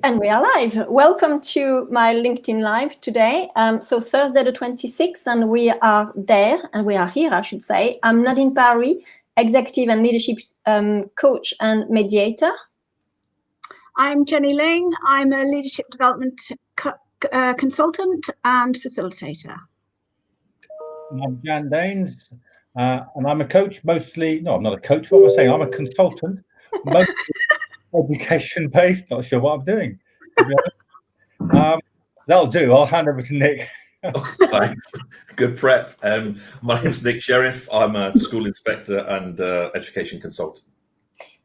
And we are live. Welcome to my LinkedIn Live today. So Thursday the 26th, and we are there, and we are here, I should say. I'm Nadine Parry, Executive and Leadership Coach and Mediator. I'm Jenny Ling. I'm a Leadership Development Consultant and Facilitator. I'm Jan Daines, and I'm a coach mostly. No, I'm not a coach. What am I saying? I'm a consultant, mostly education-based. Not sure what I'm doing. That'll do. I'll hand over to Nick. Oh, thanks. Good prep. My name's Nick Sheriff. I'm a school inspector and education consultant.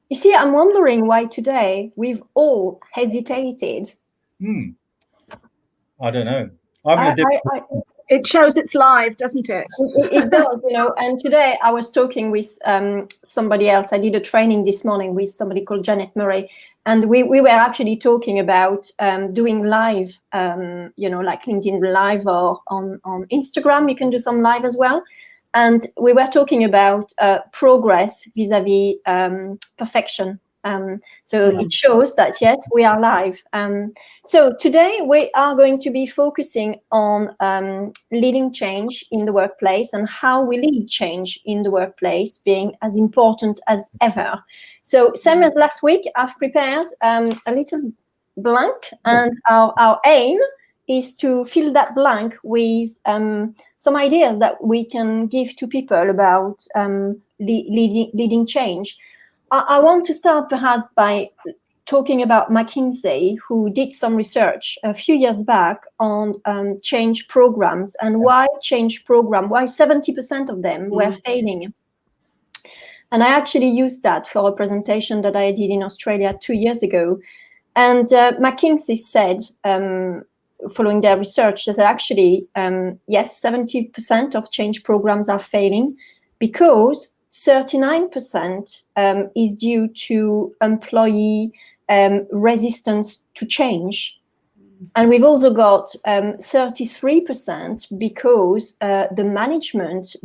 You see, I'm wondering why today we've all hesitated. I don't know. It shows it's live, doesn't it? It does, you know. And today I was talking with somebody else. I did a training this morning with somebody called Janet Murray, and we were actually talking about doing live, like LinkedIn Live or on Instagram. You can do some live as well. And we were talking about progress vis-a-vis perfection. So it shows that, yes, we are live. So today we are going to be focusing on leading change in the workplace and how we lead change in the workplace being as important as ever. So same as last week, I've prepared a little blank, and our aim is to fill that blank with some ideas that we can give to people about leading change. I want to start perhaps by talking about McKinsey, who did some research a few years back on change programs and why 70% of them were failing. And I actually used that for a presentation that I did in Australia 2 years ago. And McKinsey said, following their research, that actually, yes, 70% of change programs are failing because 39% is due to employee resistance to change. And we've also got 33% because the management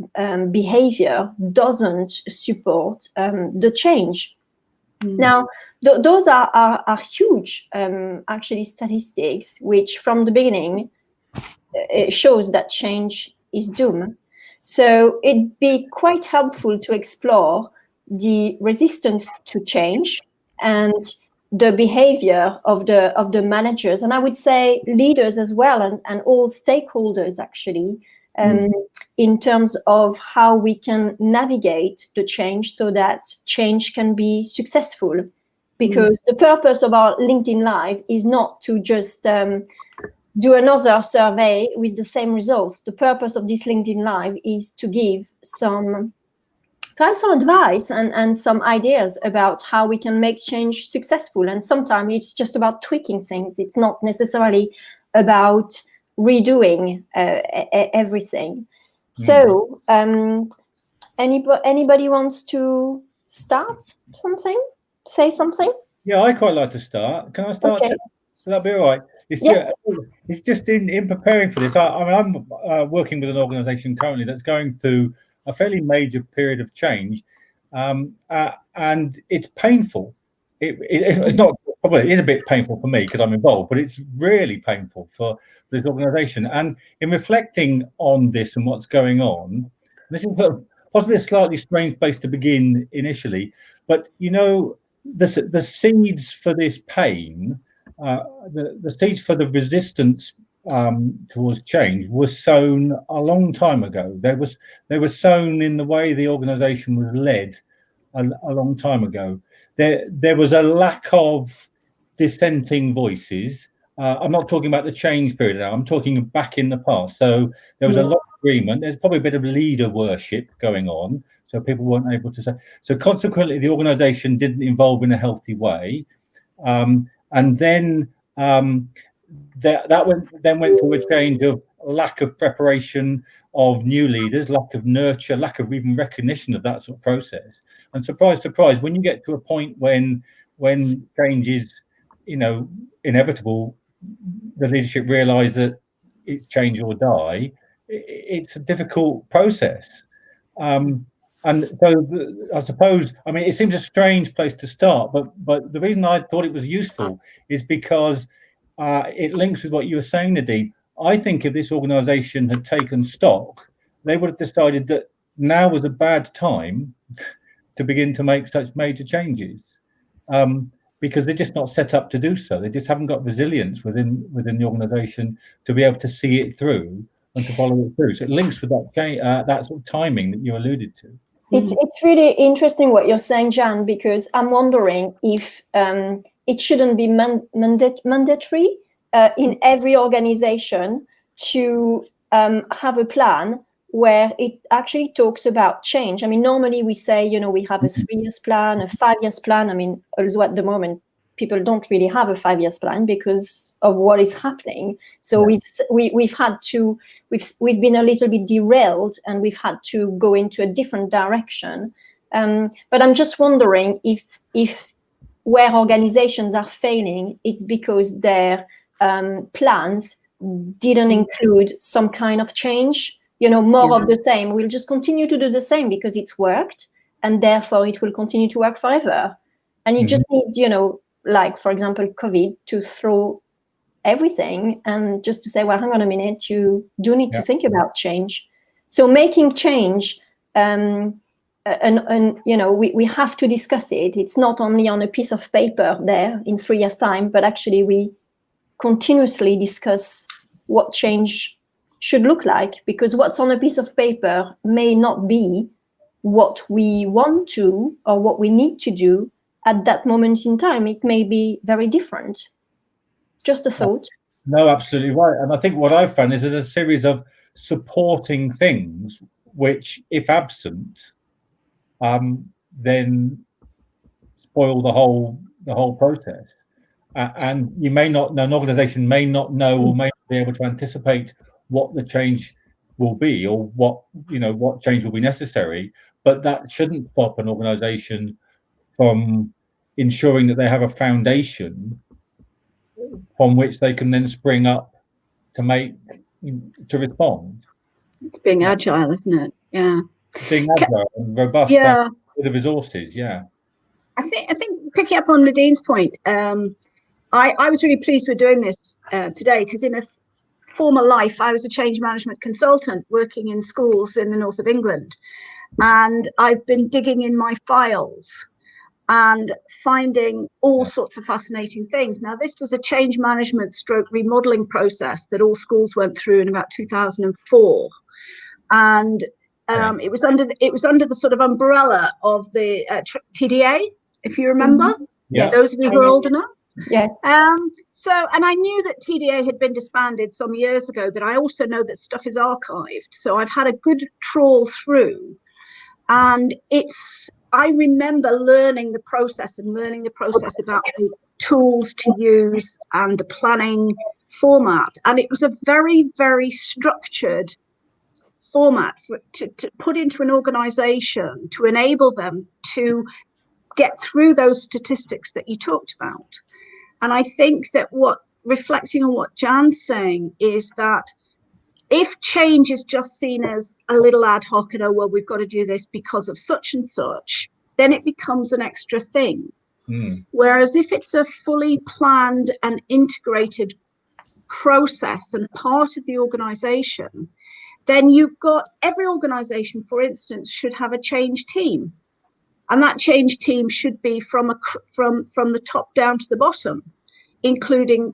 behavior doesn't support the change. Now, those are huge, actually, statistics, which from the beginning shows that change is doomed. So it'd be quite helpful to explore the resistance to change and the behavior of the managers, and I would say leaders as well, and all stakeholders actually, in terms of how we can navigate the change so that change can be successful. Because the purpose of our LinkedIn Live is not to just do another survey with the same results. The purpose of this LinkedIn Live is to give some advice and some ideas about how we can make change successful. And sometimes it's just about tweaking things. It's not necessarily about redoing everything. So anybody wants to start something? Say something? Yeah, I quite like to start. Can I start? Okay. Will that be all right? It's just in preparing for this. I'm working with an organisation currently that's going through a fairly major period of change, and it's painful. It's not probably it is a bit painful for me because I'm involved, but it's really painful for this organisation. And in reflecting on this and what's going on, this is possibly a slightly strange place to begin initially, but you know, the seeds for this pain. The seeds for the resistance towards change were sown a long time ago. They were sown in the way the organisation was led a long time ago. There was a lack of dissenting voices. I'm not talking about the change period now. I'm talking back in the past. So there was a lot of agreement. There's probably a bit of leader worship going on. So people weren't able to say. So consequently, the organisation didn't evolve in a healthy way. And then that went through a change of lack of preparation of new leaders, lack of nurture, lack of even recognition of that sort of process. And surprise, surprise, when you get to a point when change is, inevitable, the leadership realise that it's change or die. It's a difficult process. And And so I suppose, I mean, it seems a strange place to start, but the reason I thought it was useful is because it links with what you were saying, Nadine. I think if this organisation had taken stock, they would have decided that now was a bad time to begin to make such major changes, because they're just not set up to do so. They just haven't got resilience within the organisation to be able to see it through and to follow it through. So it links with that sort of timing that you alluded to. It's really interesting what you're saying, Jan, because I'm wondering if it shouldn't be mandatory in every organization to have a plan where it actually talks about change. I mean, normally we say, we have a 3 years plan, a 5 years plan. I mean, also at the moment, people don't really have a 5 years plan because of what is happening. So Yeah. we've been a little bit derailed, and we've had to go into a different direction. But I'm just wondering if where organizations are failing, it's because their plans didn't include some kind of change. More of the same. We'll just continue to do the same because it's worked, and therefore it will continue to work forever. And you just need, like, for example, COVID, to throw everything and just to say, well, hang on a minute, you do need to think about change. So making change, and we have to discuss it. It's not only on a piece of paper there in 3 years' time, but actually we continuously discuss what change should look like, because what's on a piece of paper may not be what we want to or what we need to do at that moment in time. It may be very different. Just a thought. No, absolutely right. And I think what I've found is there's a series of supporting things which, if absent, then spoil the whole process. And you may not know, an organisation may not know or may not be able to anticipate what the change will be, or what change will be necessary. But that shouldn't stop an organisation from ensuring that they have a foundation from which they can then spring up to respond. It's being agile, isn't it? Yeah. Being agile and robust. Yeah. With the resources. Yeah. I think picking up on Nadine's point, I was really pleased with doing this today, because in a former life, I was a change management consultant working in schools in the north of England. And I've been digging in my files and finding all sorts of fascinating things. Now, this was a change management stroke remodeling process that all schools went through in about 2004. And it was under the sort of umbrella of the TDA, if you remember. Yes. Those of you who are old enough. Yeah. And I knew that TDA had been disbanded some years ago, but I also know that stuff is archived. So I've had a good trawl through, and I remember learning the process about the tools to use and the planning format. And it was a very, very structured format to put into an organization to enable them to get through those statistics that you talked about. And I think that reflecting on what Jan's saying is that if change is just seen as a little ad hoc and, oh, well, we've got to do this because of such and such, then it becomes an extra thing. Whereas if it's a fully planned and integrated process and part of the organization, then you've got every organization, for instance, should have a change team. And that change team should be from the top down to the bottom, including,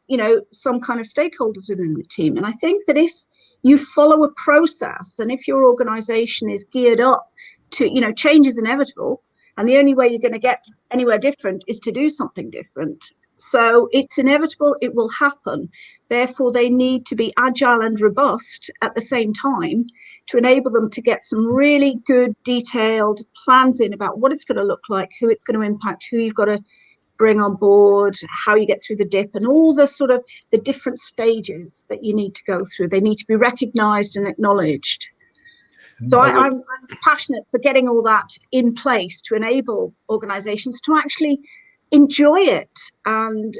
some kind of stakeholders within the team. And I think that if you follow a process, and if your organization is geared up to, change is inevitable, and the only way you're going to get anywhere different is to do something different. So it's inevitable, it will happen. Therefore, they need to be agile and robust at the same time to enable them to get some really good detailed plans in about what it's going to look like, who it's going to impact, who you've got to bring on board, how you get through the dip, and all the sort of the different stages that you need to go through. They need to be recognized and acknowledged. So I'm passionate for getting all that in place to enable organizations to actually enjoy it and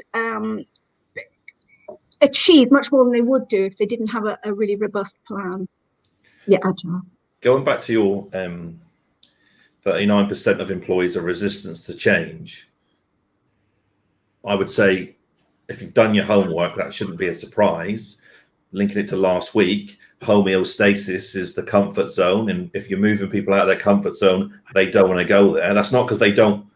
achieve much more than they would do if they didn't have a really robust plan. Yeah, agile. Going back to your 39% of employees are resistant to change. I would say if you've done your homework, that shouldn't be a surprise. Linking it to last week, homeostasis is the comfort zone. And if you're moving people out of their comfort zone, they don't want to go there. That's not because they don't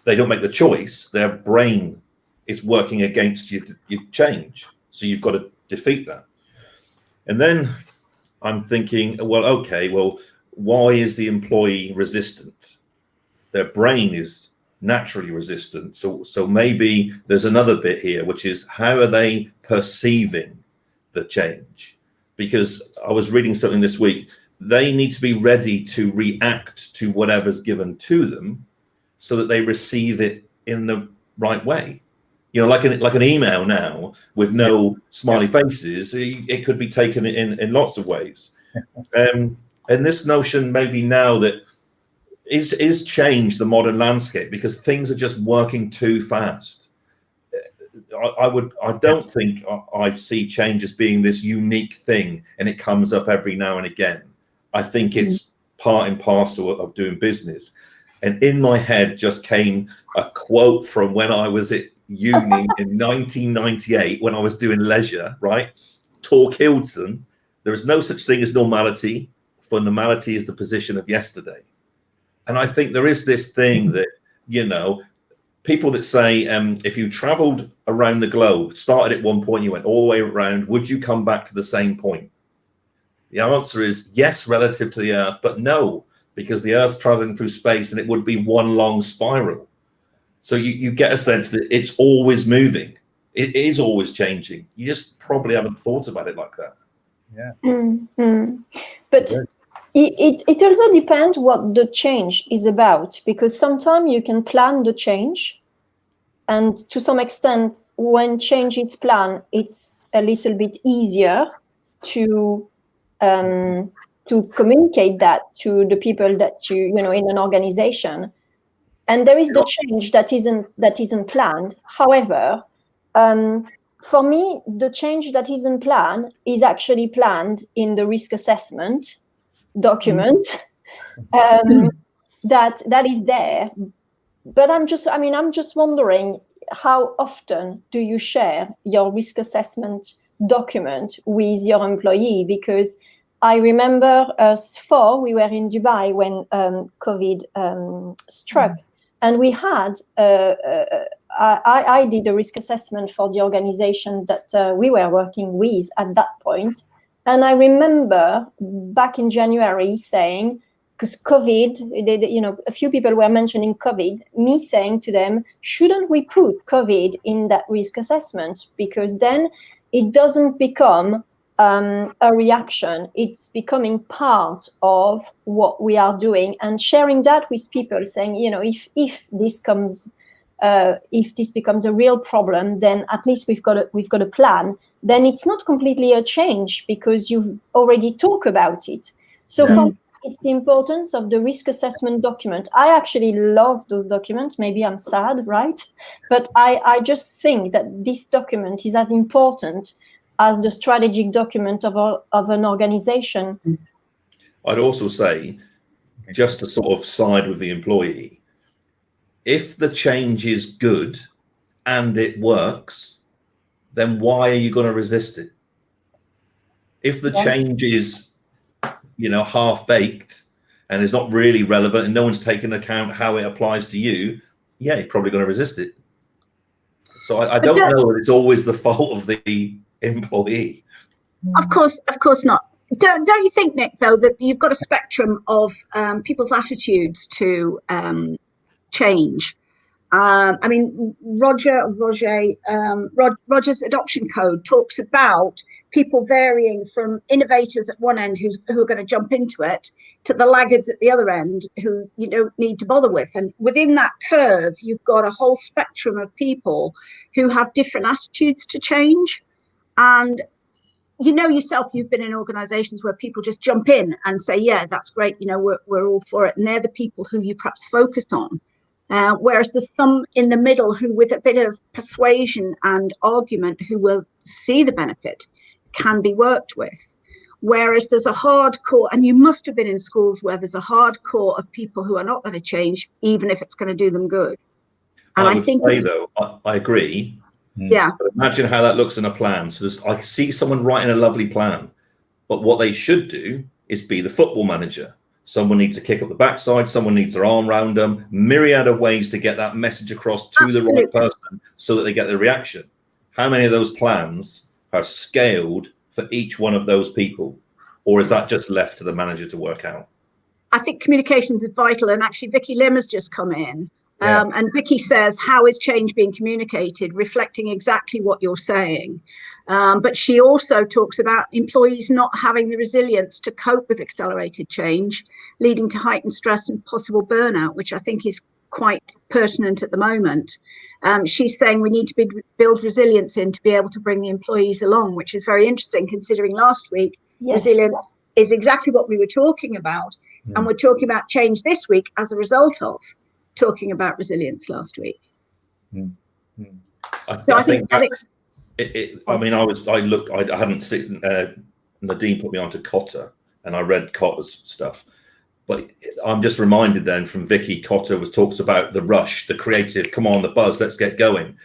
make the choice. Their brain is working against you change. So you've got to defeat that. And then I'm thinking, well, okay, well, why is the employee resistant? Their brain is naturally resistant. So maybe there's another bit here, which is how are they perceiving the change? Because I was reading something this week, they need to be ready to react to whatever's given to them so that they receive it in the right way. You know, like an email now with no smiley faces, it could be taken in lots of ways. And this notion maybe now that is change the modern landscape because things are just working too fast. I don't think I see change as being this unique thing and it comes up every now and again. I think it's part and parcel of doing business. And in my head just came a quote from when I was at uni in 1998 when I was doing leisure, right? Torkildsen, there is no such thing as normality, for normality is the position of yesterday. And I think there is this thing that, you know, people that say, if you traveled around the globe, started at one point, you went all the way around, would you come back to the same point? The answer is yes, relative to the Earth, but no, because the Earth's traveling through space and it would be one long spiral. So you get a sense that it's always moving. It is always changing. You just probably haven't thought about it like that. Yeah. But it also depends what the change is about, because sometimes you can plan the change, and to some extent, when change is planned, it's a little bit easier to communicate that to the people that you know in an organization. And there is the change that isn't planned. However, for me, the change that isn't planned is actually planned in the risk assessment document that is there. But I'm just wondering, how often do you share your risk assessment document with your employee? Because I remember us four, we were in Dubai when COVID struck, and we had I did a risk assessment for the organization that we were working with at that point. And I remember back in January saying, because COVID, a few people were mentioning COVID, me saying to them, shouldn't we put COVID in that risk assessment? Because then it doesn't become a reaction. It's becoming part of what we are doing, and sharing that with people, saying, if this becomes a real problem, then at least we've got a plan. Then it's not completely a change because you've already talked about it. So for me, it's the importance of the risk assessment document. I actually love those documents. Maybe I'm sad, right? But I just think that this document is as important as the strategic document of an organization. I'd also say, just to sort of side with the employee, if the change is good and it works, then why are you going to resist it? If the change is, half-baked and is not really relevant and no one's taken account how it applies to you, you're probably going to resist it. So I don't know that it's always the fault of the employee. Of course not. Don't you think, Nick, though, that you've got a spectrum of people's attitudes to change? Roger's adoption code talks about people varying from innovators at one end who are going to jump into it to the laggards at the other end who you don't need to bother with. And within that curve, you've got a whole spectrum of people who have different attitudes to change. And yourself, you've been in organizations where people just jump in and say, yeah, that's great. We're all for it. And they're the people who you perhaps focus on. Whereas there's some in the middle who, with a bit of persuasion and argument, who will see the benefit, can be worked with. Whereas there's a hardcore, and you must have been in schools where there's a hardcore of people who are not going to change, even if it's going to do them good. And I would say, though, I agree. Yeah. But imagine how that looks in a plan. So I see someone writing a lovely plan, but what they should do is be the football manager. Someone needs to kick up the backside. Someone needs their arm around them. Myriad of ways to get that message across to the right person so that they get the reaction. How many of those plans are scaled for each one of those people? Or is that just left to the manager to work out? I think communications is vital. And actually, Vicky Lim has just come in. And Vicky says, how is change being communicated, reflecting exactly what you're saying. But she also talks about employees not having the resilience to cope with accelerated change, leading to heightened stress and possible burnout, which I think is quite pertinent at the moment. She's saying we need to build resilience in to be able to bring the employees along, which is very interesting considering last week, resilience is exactly what we were talking about. And we're talking about change this week as a result of talking about resilience last week. I think that's it. I mean, I hadn't seen, Nadine put me onto Cotter and I read Cotter's stuff, but I'm just reminded then from Vicky, Cotter talks about the rush, the creative, come on, the buzz, let's get going.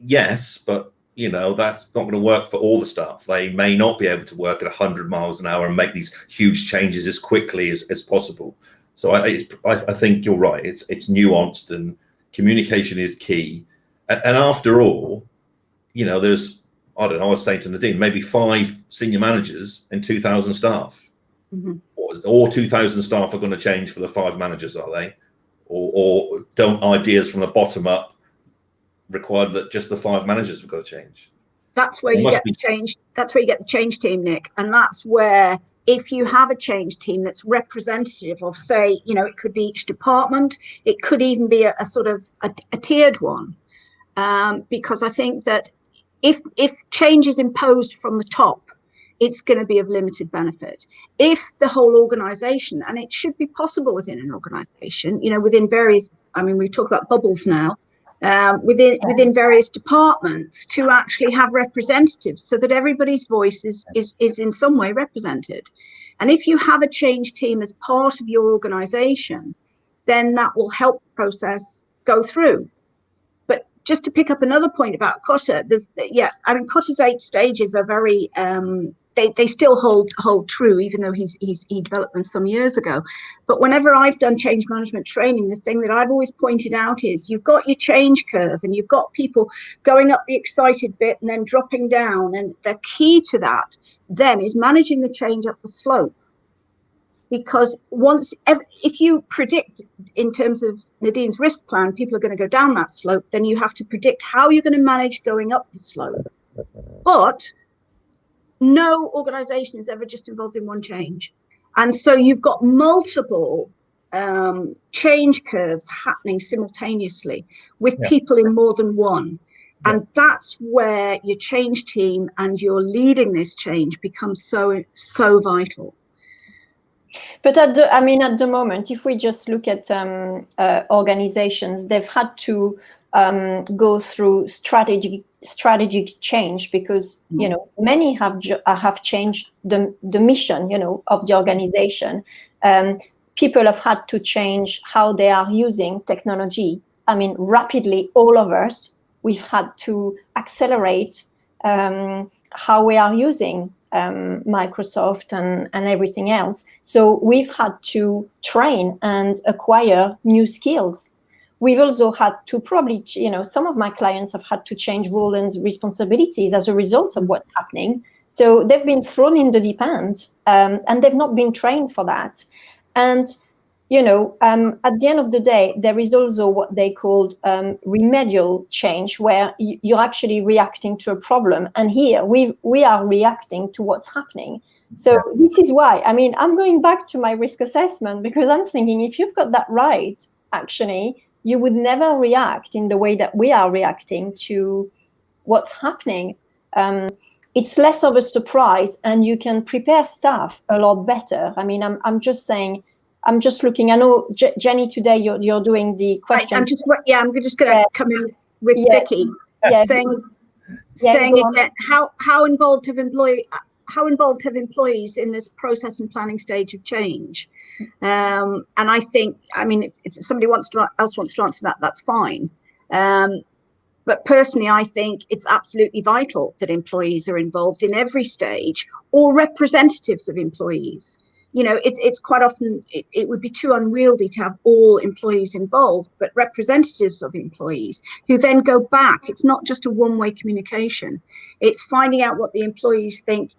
Yes, but you know, that's not going to work for all the staff. They may not be able to work at 100 miles an hour and make these huge changes as quickly as possible. So I think you're right. It's nuanced and communication is key. And after all, you know, there's, I don't know, I was saying to Nadine, maybe 5 senior managers and 2,000 staff. Or 2,000 staff are going to change for the 5 managers, are they? Or don't ideas from the bottom up require that just the 5 managers have got to change? That's where you get the change. That's where you get the change team, Nick. And that's where, if you have a change team that's representative of, say, you know, it could be each department, it could even be a sort of a tiered one, because I think that if change is imposed from the top, it's going to be of limited benefit. If the whole organization, and it should be possible within an organization, you know, within various, I mean, we talk about bubbles now, within various departments, to actually have representatives so that everybody's voice is in some way represented. And if you have a change team as part of your organization, then that will help the process go through. But just to pick up another point about Cotter, I mean, Cotter's 8 stages are very, they still hold true, even though he developed them some years ago. But whenever I've done change management training, the thing that I've always pointed out is you've got your change curve and you've got people going up the excited bit and then dropping down. And the key to that then is managing the change up the slope. Because if you predict in terms of Nadine's risk plan, people are going to go down that slope, then you have to predict how you're going to manage going up the slope. But no organization is ever just involved in one change. And so you've got multiple change curves happening simultaneously with people in more than one. And that's where your change team and your leading this change becomes so vital. But at the moment, if we just look at organizations, they've had to go through strategic change because you know many have changed the mission, you know, of the organization. People have had to change how they are using technology. I mean, rapidly, all of us, we've had to accelerate how we are using Microsoft and everything else. So we've had to train and acquire new skills. We've also had to probably, you know, some of my clients have had to change roles and responsibilities as a result of what's happening. So they've been thrown in the deep end and they've not been trained for that. And, you know, at the end of the day, there is also what they called remedial change, where you're actually reacting to a problem. And here we are reacting to what's happening. So this is why, I mean, I'm going back to my risk assessment because I'm thinking if you've got that right, actually, you would never react in the way that we are reacting to what's happening. It's less of a surprise and you can prepare staff a lot better. I mean, I'm just saying, I'm just looking. I know, Jenny, today you're doing the question. I'm just going to come in with Vicky, saying again, how involved involved have employees in this process and planning stage of change? And I think, I mean, if somebody else wants to answer that, that's fine. But personally, I think it's absolutely vital that employees are involved in every stage, or representatives of employees. You know, it's quite often, it would be too unwieldy to have all employees involved, but representatives of employees who then go back. It's not just a one-way communication. It's finding out what the employees think,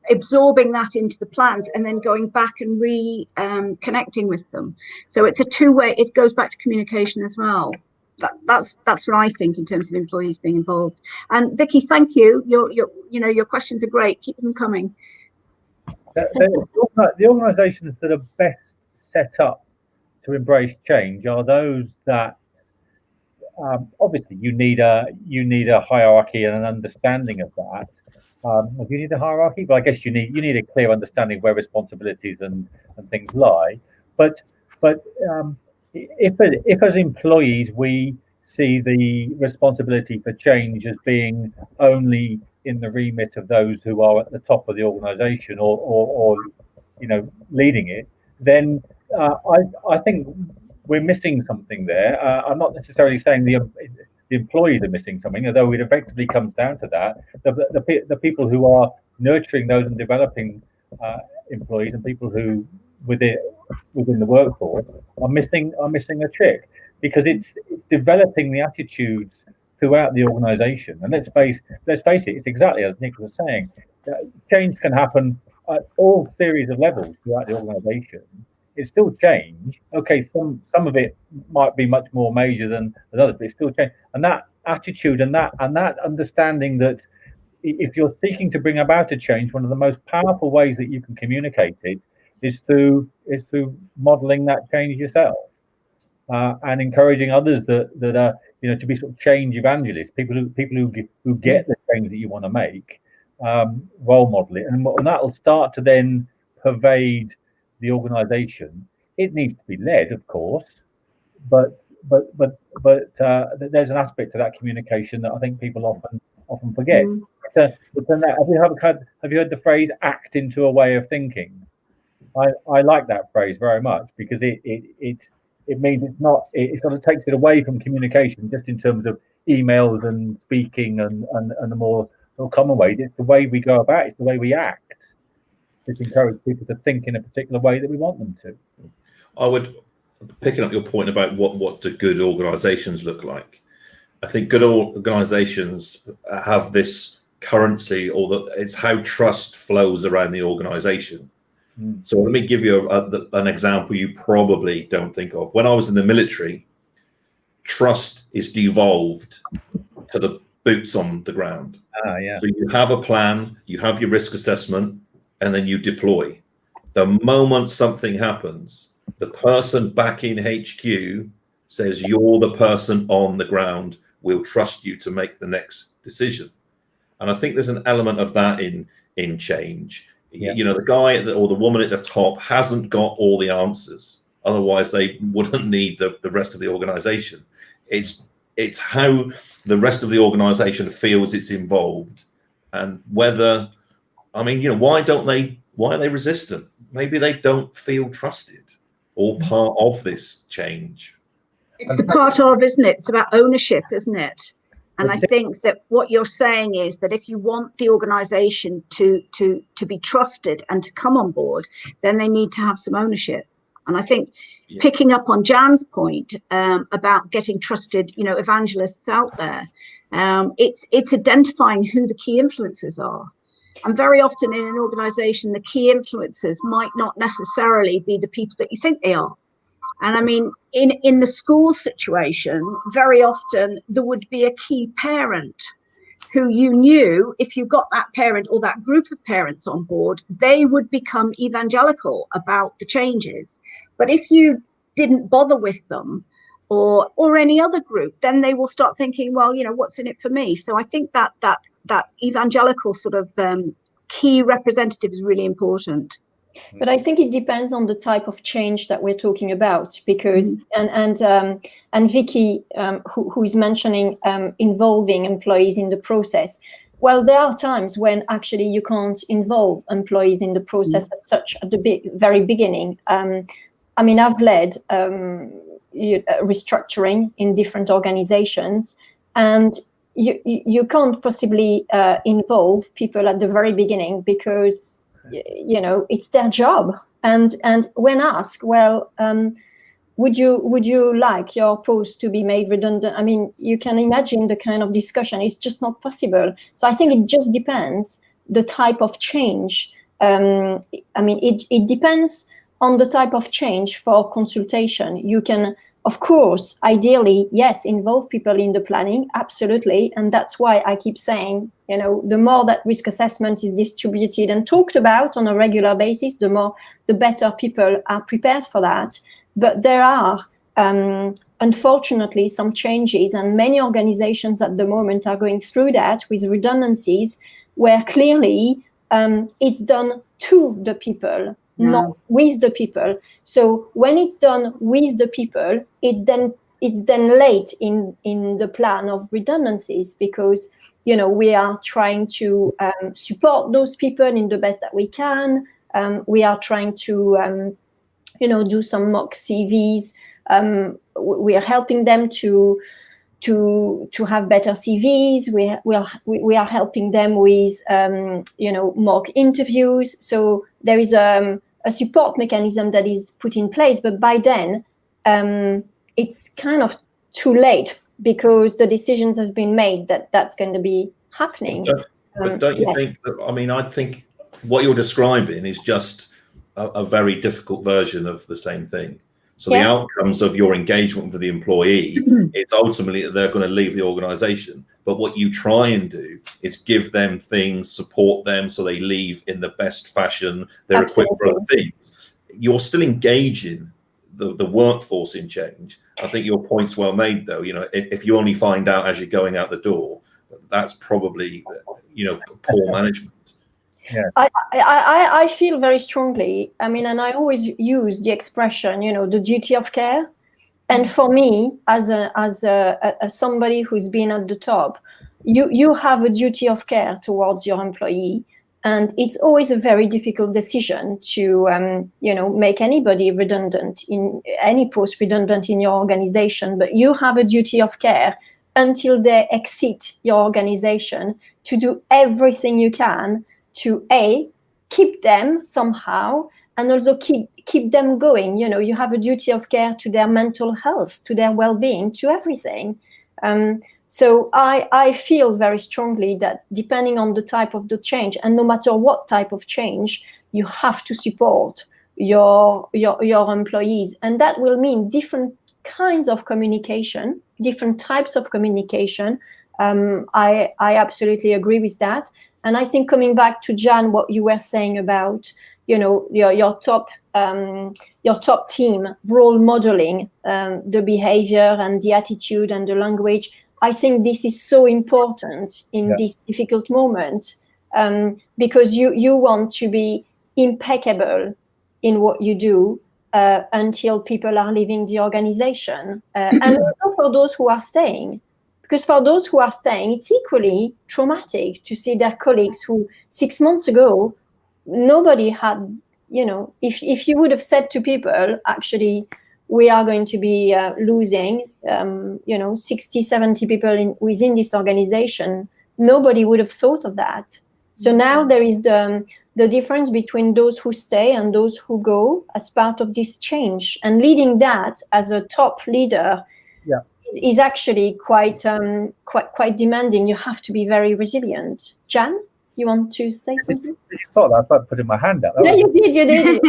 absorbing that into the plans, and then going back and connecting with them. So it's a two-way, it goes back to communication as well. That's what I think in terms of employees being involved. And Vicky, thank you. Your questions are great. Keep them coming. The organisations that are best set up to embrace change are those that obviously you need a hierarchy and an understanding of that. You need a hierarchy, but I guess you need a clear understanding of where responsibilities and things lie. But if as employees we see the responsibility for change as being only in the remit of those who are at the top of the organisation or leading it, then I think we're missing something there. I'm not necessarily saying the employees are missing something, although it effectively comes down to that. The people who are nurturing those and developing employees and people who within the workforce are missing a trick, because it's developing the attitudes throughout the organisation. And let's face it, it's exactly as Nick was saying. Change can happen at all series of levels throughout the organisation. It's still change. Okay, some of it might be much more major than others, but it's still change. And that attitude and that understanding that if you're seeking to bring about a change, one of the most powerful ways that you can communicate it is through modelling that change yourself, and encouraging others that are to be sort of change evangelists, people who get the change that you want to make, role model it, and that will start to then pervade the organisation. It needs to be led, of course, but there's an aspect to that communication that I think people often forget. Have you heard the phrase "act into a way of thinking"? I like that phrase very much, because it means it sort of takes it away from communication just in terms of emails and speaking and the more common ways. It's the way we go about it, it's the way we act. It's encourage people to think in a particular way that we want them to. I would, picking up your point about what do good organisations look like, I think good organisations have this currency, or it's how trust flows around the organisation. So let me give you an example you probably don't think of. When I was in the military, trust is devolved to the boots on the ground. So you have a plan, you have your risk assessment, and then you deploy. The moment something happens, the person back in HQ says, you're the person on the ground, we'll trust you to make the next decision. And I think there's an element of that in change. The guy or the woman at the top hasn't got all the answers. Otherwise, they wouldn't need the rest of the organization. It's how the rest of the organization feels it's involved, and whether, why are they resistant? Maybe they don't feel trusted or part of this change. It's the part of, isn't it? It's about ownership, isn't it? And I think that what you're saying is that if you want the organisation to be trusted and to come on board, then they need to have some ownership. And I think picking up on Jan's point about getting trusted, evangelists out there, it's identifying who the key influencers are. And very often in an organisation, the key influencers might not necessarily be the people that you think they are. And I mean, in the school situation, very often there would be a key parent who you knew, if you got that parent or that group of parents on board, they would become evangelical about the changes. But if you didn't bother with them or any other group, then they will start thinking, well, what's in it for me? So I think that evangelical sort of key representative is really important. But I think it depends on the type of change that we're talking about, because and Vicky, who is mentioning involving employees in the process, Well, there are times when actually you can't involve employees in the process as such at the very beginning. I mean, I've led restructuring in different organizations, and you can't possibly involve people at the very beginning because, you know, it's their job. And when asked, well, would you like your post to be made redundant? I mean, you can imagine the kind of discussion. It's just not possible. So I think it just depends the type of change. I mean, it depends on the type of change for consultation. You can, of course, ideally, yes, involve people in the planning, absolutely. And that's why I keep saying, you know, the more that risk assessment is distributed and talked about on a regular basis, the better people are prepared for that. But there are, unfortunately, some changes, and many organizations at the moment are going through that with redundancies, where clearly it's done to the people, not with the people. So when it's done with the people, it's then late in the plan of redundancies, because, you know, we are trying to support those people in the best that we can. We are trying to you know, do some mock CVs. We are helping them to have better CVs. We are helping them with you know, mock interviews. So there is a support mechanism that is put in place, but by then it's kind of too late, because the decisions have been made that that's going to be happening. But don't you think that, I mean, I think what you're describing is just a very difficult version of the same thing. So the outcomes of your engagement with the employee is ultimately that they're going to leave the organization. But what you try and do is give them things, support them so they leave in the best fashion. They're equipped for other things. You're still engaging the workforce in change. I think your point's well made, though. You know, if you only find out as you're going out the door, that's probably, you know, poor management. Yeah. I feel very strongly, I mean, and I always use the expression, you know, the duty of care. And for me, as somebody who's been at the top, you have a duty of care towards your employee. And it's always a very difficult decision to, you know, make anybody redundant, in any post redundant in your organization. But you have a duty of care until they exit your organization, to do everything you can to keep them somehow, and also keep them going. You know, you have a duty of care to their mental health, to their well-being, to everything. So I feel very strongly that depending on the type of the change, and no matter what type of change, you have to support your employees, and that will mean different kinds of communication, different types of communication. I absolutely agree with that. And I think, coming back to Jan, what you were saying about, you know, your top team role modeling the behavior and the attitude and the language, I think this is so important in this difficult moment, because you want to be impeccable in what you do until people are leaving the organization, and also for those who are staying. Because for those who are staying, it's equally traumatic to see their colleagues who 6 months ago, nobody had, you know, if you would have said to people, actually, we are going to be losing, you know, 60, 70 people within this organization, nobody would have thought of that. So now there is the difference between those who stay and those who go as part of this change. And leading that as a top leader is actually quite demanding. You have to be very resilient. Jan, you want to say something? You thought that I put in my hand up. Yeah, you did.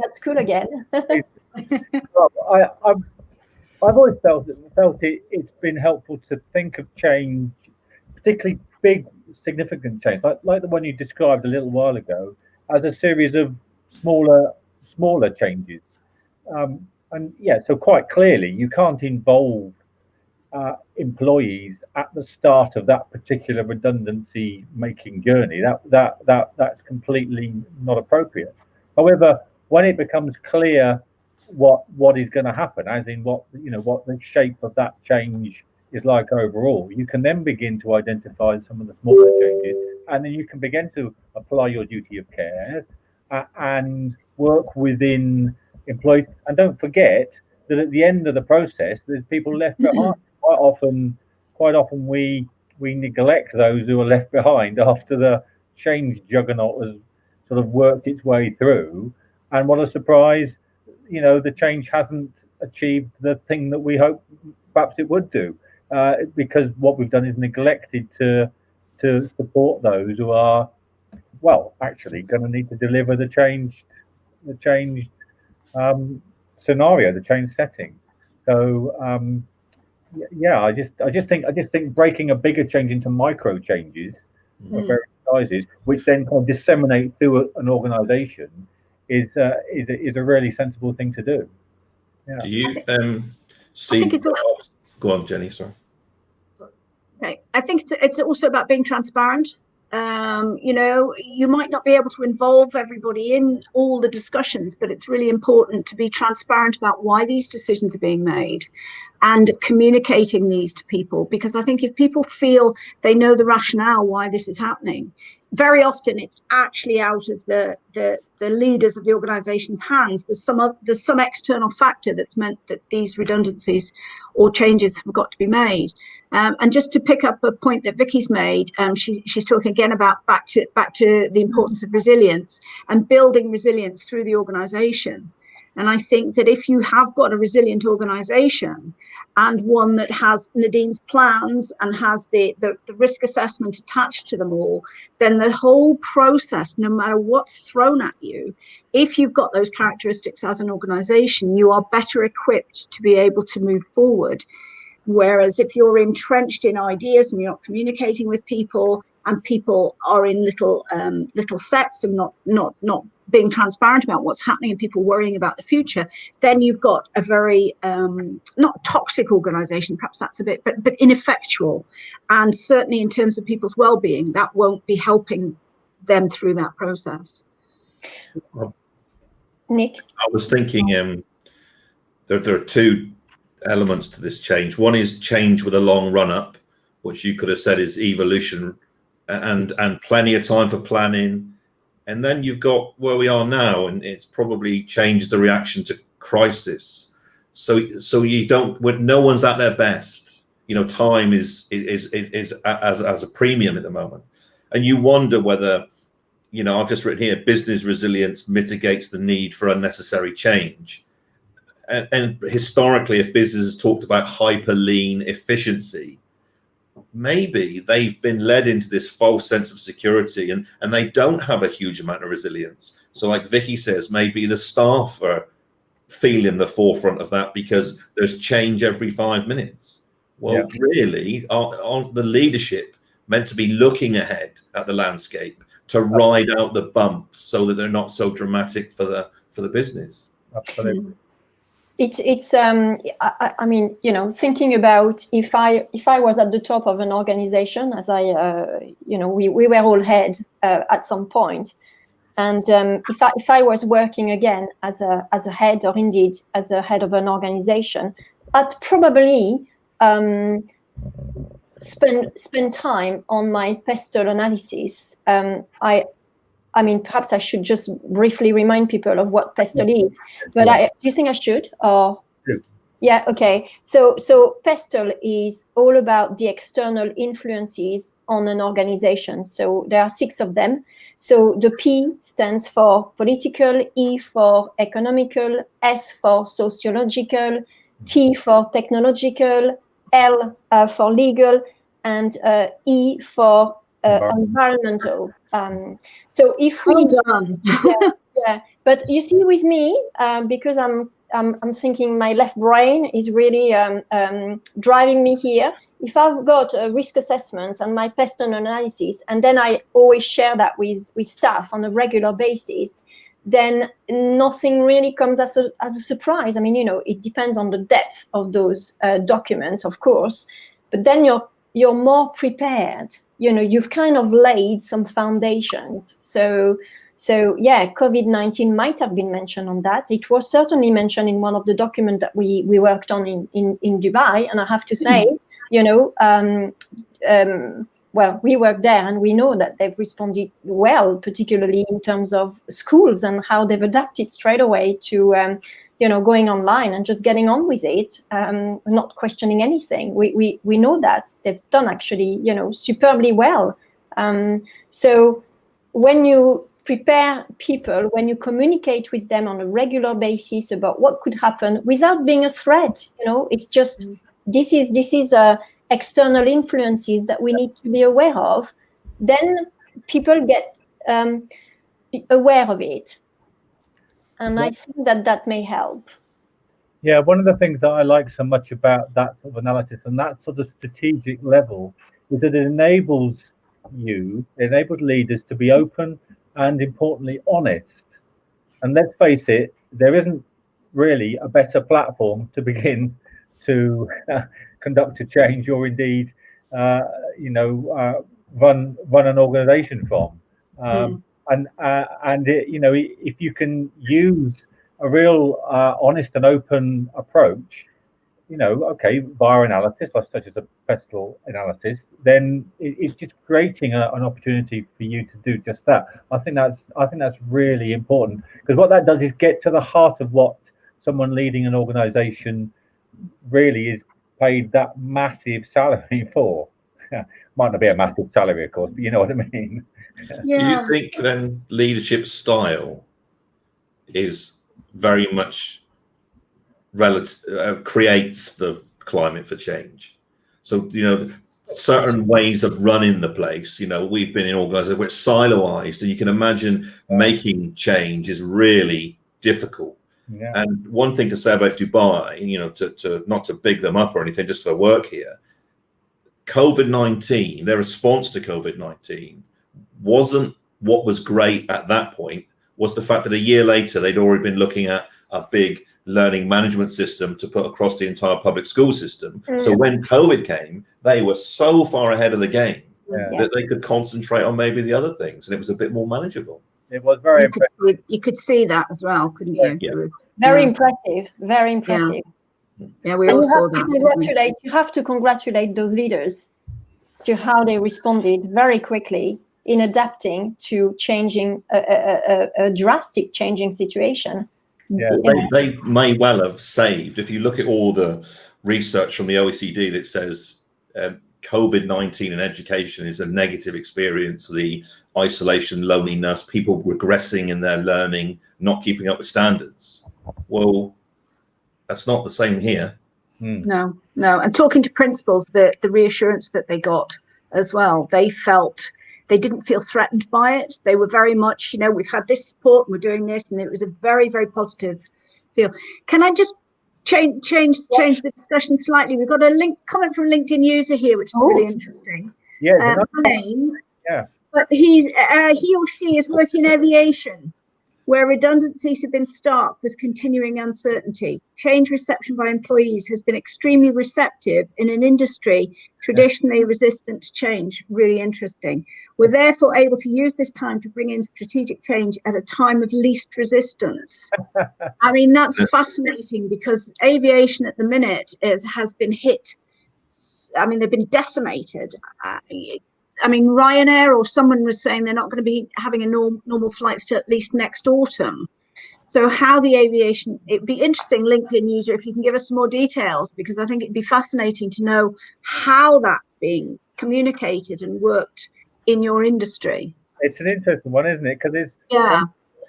That's cool again. Well, I've always felt it's been helpful to think of change, particularly big, significant change, like the one you described a little while ago, as a series of smaller changes. And yeah, so quite clearly, you can't involve employees at the start of that particular redundancy making journey. That's completely not appropriate. However, when it becomes clear what is going to happen, as in what the shape of that change is like overall. You can then begin to identify some of the smaller changes, and then you can begin to apply your duty of care and work within employees. And don't forget that at the end of the process, there's people left behind. Quite often we neglect those who are left behind after the change juggernaut has sort of worked its way through. And what a surprise, the change hasn't achieved the thing that we hoped perhaps it would do, because what we've done is neglected to support those who are, well, actually going to need to deliver the changed scenario, the change setting. So I just think breaking a bigger change into micro changes of various sizes, which then kind of disseminate through an organisation, is a really sensible thing to do. Yeah. Do you see? Go on, Jenny. Sorry. Okay, I think it's also about being transparent. You might not be able to involve everybody in all the discussions, but it's really important to be transparent about why these decisions are being made and communicating these to people. Because I think if people feel they know the rationale why this is happening, very often it's actually out of the leaders of the organization's hands. There's some external factor that's meant that these redundancies or changes have got to be made. And just to pick up a point that Vicky's made, she's talking again about back to the importance of resilience and building resilience through the organization. And I think that if you have got a resilient organization and one that has Nadine's plans and has the risk assessment attached to them all, then the whole process, no matter what's thrown at you, if you've got those characteristics as an organization, you are better equipped to be able to move forward. Whereas if you're entrenched in ideas and you're not communicating with people, and people are in little sets and not being transparent about what's happening and people worrying about the future, then you've got a very not toxic organization, perhaps that's a bit, but ineffectual. And certainly in terms of people's well-being, that won't be helping them through that process. Nick? I was thinking there are two elements to this change. One is change with a long run-up, which you could have said is evolution, and plenty of time for planning. And then you've got where we are now, and it's probably changed the reaction to crisis. So you don't, when no one's at their best, time is as a premium at the moment. And you wonder whether, I've just written here, business resilience mitigates the need for unnecessary change. And historically, if businesses talked about hyper lean efficiency, maybe they've been led into this false sense of security and they don't have a huge amount of resilience. So like Vicky says, maybe the staff are feeling the forefront of that because there's change every 5 minutes. Well, really, aren't the leadership meant to be looking ahead at the landscape to ride out the bumps so that they're not so dramatic for the business? Absolutely. It's I mean, thinking about if I was at the top of an organization, as we were all head at some point, and if I was working again as a head, or indeed as a head of an organization, I'd probably spend time on my pestle analysis. I mean, perhaps I should just briefly remind people of what pestle is. But do you think I should? Or yeah, okay. So pestle is all about the external influences on an organization. So there are 6 of them. So the P stands for political, E for economical, S for sociological, T for technological, L for legal, and E for environmental. So if we done. yeah, but you see, with me, because I'm thinking my left brain is really driving me here. If I've got a risk assessment and my pestle analysis, and then I always share that with staff on a regular basis, then nothing really comes as a surprise. I mean, it depends on the depth of those documents, of course, but then you're more prepared. You've kind of laid some foundations. So yeah, COVID-19 might have been mentioned on that. It was certainly mentioned in one of the documents that we worked on in Dubai. And I have to say, well, we work there and we know that they've responded well, particularly in terms of schools and how they've adapted straight away to, going online and just getting on with it, not questioning anything. We know that they've done actually, superbly well. So when you prepare people, when you communicate with them on a regular basis about what could happen without being a threat, it's just, this is external influences that we need to be aware of, then people get aware of it. And I think that may help. Yeah, one of the things that I like so much about that sort of analysis and that sort of strategic level is that it enables leaders to be open and, importantly, honest. And let's face it, there isn't really a better platform to begin to conduct a change, or indeed, run an organization from. And if you can use a real honest and open approach, via analysis, such as a pestle analysis, then it's just creating an opportunity for you to do just that. I think that's really important, because what that does is get to the heart of what someone leading an organization really is paid that massive salary for. Might not be a massive salary, of course, but you know what I mean. Yeah. Do you think then leadership style is very much creates the climate for change? So, certain ways of running the place, we've been in organizations where it's siloized, and you can imagine making change is really difficult. Yeah. And one thing to say about Dubai, to not to big them up or anything, just to work here, COVID-19, their response to COVID-19 wasn't what was great at that point, was the fact that a year later, they'd already been looking at a big learning management system to put across the entire public school system. So when COVID came, they were so far ahead of the game that they could concentrate on maybe the other things, and it was a bit more manageable. It was very impressive. You could see that as well, couldn't you? Yeah. Very impressive. Very impressive. Yeah, we all saw that. You have to congratulate those leaders as to how they responded very quickly in adapting to changing a drastic changing situation. Yeah, they may well have saved. If you look at all the research from the OECD that says COVID-19 in education is a negative experience, the isolation, loneliness, people regressing in their learning, not keeping up with standards. Well, that's not the same here. No. And talking to principals, the reassurance that they got as well, they didn't feel threatened by it. They were very much, we've had this support, we're doing this, and it was a very, very positive feel. Can I just change the discussion slightly? We've got a comment from a LinkedIn user here, which is really interesting. Yeah. But he or she is working in aviation, where redundancies have been stark with continuing uncertainty. Change reception by employees has been extremely receptive in an industry traditionally resistant to change. Really interesting. We're therefore able to use this time to bring in strategic change at a time of least resistance. I mean, that's fascinating, because aviation at the minute has been hit. I mean, they've been decimated. I mean, Ryanair or someone was saying they're not going to be having a normal flights till at least next autumn. So how the aviation, it'd be interesting, LinkedIn user, if you can give us some more details, because I think it'd be fascinating to know how that's being communicated and worked in your industry. It's an interesting one, isn't it? Because it's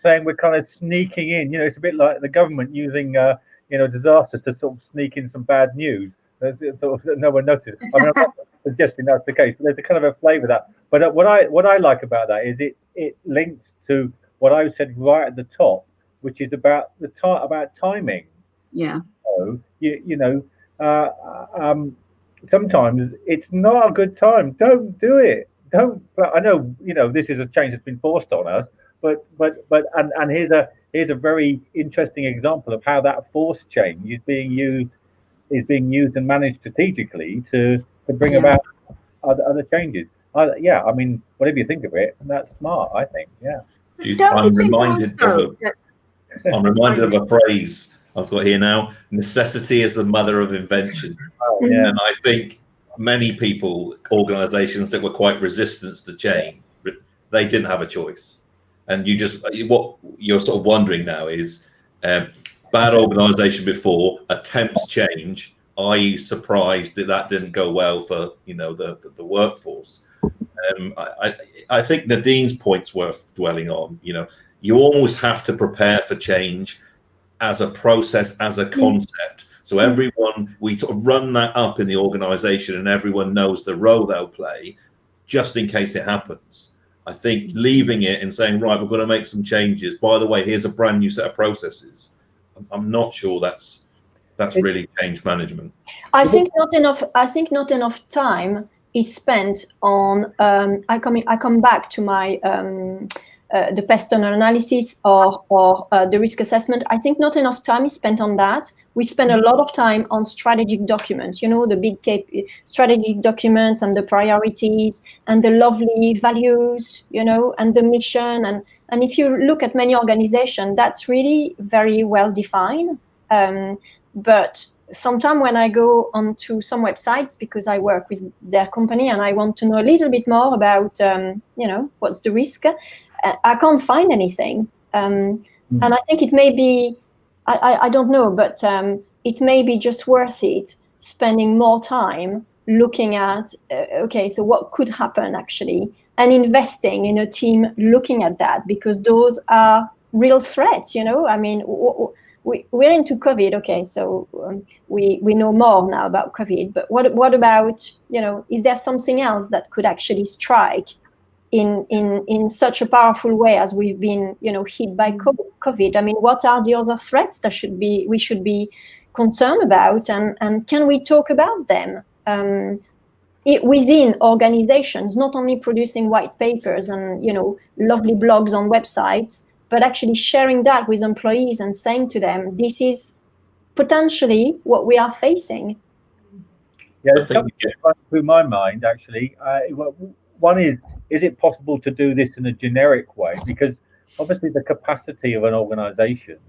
saying we're kind of sneaking in. It's a bit like the government using, disaster to sort of sneak in some bad news. No one noticed. I mean, I'm not suggesting that's the case, but there's a kind of a flavour of that. But what I like about that is it links to what I said right at the top, which is about about timing. Yeah. So sometimes it's not a good time. Don't do it. Don't. But I know this is a change that's been forced on us. But here's a very interesting example of how that forced change is being used and managed strategically to bring about other changes. I mean, whatever you think of it, that's smart, I think. Yeah. I'm reminded of a phrase I've got here now: necessity is the mother of invention. Oh, yeah. And I think many people, organizations that were quite resistant to change, they didn't have a choice. And what you're sort of wondering now is, bad organization before attempts change, i.e. surprised that didn't go well for, the workforce. I think Nadine's point's worth dwelling on. You almost have to prepare for change as a process, as a concept. So we sort of run that up in the organization and everyone knows the role they'll play just in case it happens. I think leaving it and saying, right, we're going to make some changes. By the way, here's a brand new set of processes. I'm not sure that's really change management. I think not enough time is spent on. I come back to my the pest owner analysis or the risk assessment. I think not enough time is spent on that. We spend a lot of time on strategic documents, the big strategic documents and the priorities and the lovely values, and the mission. And if you look at many organizations, that's really very well defined. But sometimes when I go onto some websites, because I work with their company and I want to know a little bit more about, what's the risk, I can't find anything. And I think it may be, I don't know, but it may be just worth it spending more time looking at, so what could happen actually, and investing in a team looking at that, because those are real threats, I mean, we're into COVID, so we know more now about COVID, but what about, is there something else that could actually strike in such a powerful way as we've been, hit by COVID? I mean, what are the other threats that we should be concerned about, and can we talk about them within organizations, not only producing white papers and, lovely blogs on websites, but actually sharing that with employees and saying to them, this is potentially what we are facing. Yeah, there's something running through my mind, actually. One is it possible to do this in a generic way? Because obviously the capacity of an organization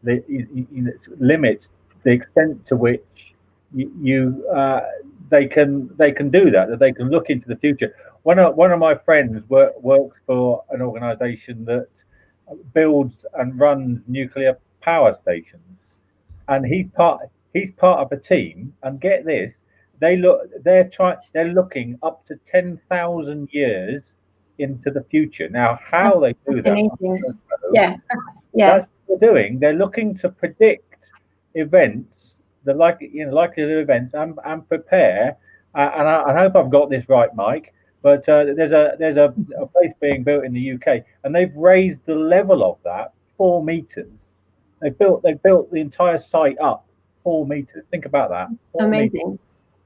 limits the extent to which they can do that they can look into the future. One of my friends works for an organization that builds and runs nuclear power stations, and he's part of a team, and get this, they're looking up to 10,000 years into the future. Now, how they do that, yeah, that's what they're doing. They're looking to predict events, the likelihood of events, and prepare. And I hope I've got this right, Mike. But there's a place being built in the UK, and they've raised the level of that 4 meters. They built the entire site up 4 meters. Think about that. Amazing. Meters.